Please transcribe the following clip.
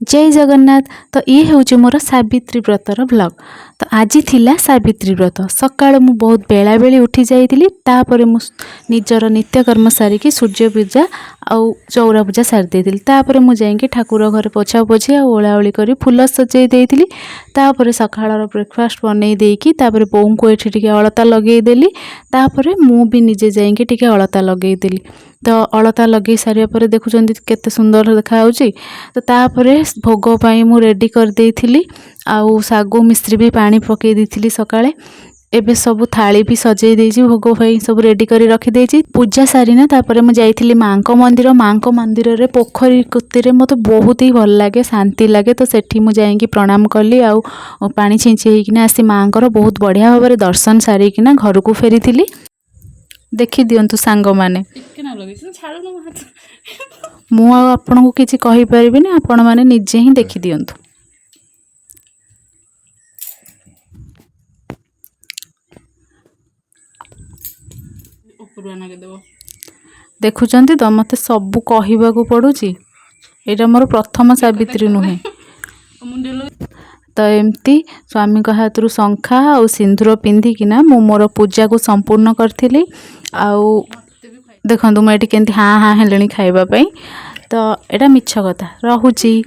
जय जगन्नाथ। तो ये हूँ मोर सावित्री व्रतर ब्लॉग। तो आज थिला सावित्री व्रत सकाळ मु बहुत बेला बेली उठी जाइली। तापर मु निजर नित्यकर्म सारिकी सूर्य पूजा आउ चौरा पूजा सारी देइली। तापर मु जाइकी ठाकुर घर पोछा पोछी आ ओलाओली करी फूल सजई देइली। तापर सकाळर ब्रेकफास्ट बनै देइकी तापर बोऊ को एठी टिके अलता लगेई देली। तापर मु भी निजे जाइकी टिके अलता लगेई देली। तो अलता लगे सारिया पर देखुचंदी केते सुंदर देखा होउची। तो तापर भोग पाई मु रेडी कर देइथिली। आउ सागु मिश्री भी पानी पकई देइथिली सकाळे। एबे सब थाली भी सजई देइची भोग पाई सब रेडी करी रखी देइची। पूजा सारीना तापर मु जाइथिली मांको मंदिर रे पोखरी कुत्तीरे मते बहुत ही भल लागे शांति लागे। तो सेठी मु जाइकी प्रणाम कली आउ पानी छिंची हेकिना आसी मांकर बहुत बढ़िया भाव दर्शन सारिकिना घर को फेरीथिली। देखि दियंतु सांग माने मु आपन को किछि कहि परिबिनी, आपण माने निजे ही देखि दियंतु। देखुचंती तो मते सब कहिबा को पडुची। एटा मोर प्रथम सावित्री नुहे। तो एमती स्वामी का हाथरू शंखा और सिंदूर पिंधिकिना मु मोर पूजा को संपूर्ण करथिली। आउ देखंतु मैं एटी केंती हाँ हाँ हेलेनी खाइबा पई। तो एटा मिछ कथा रहुची।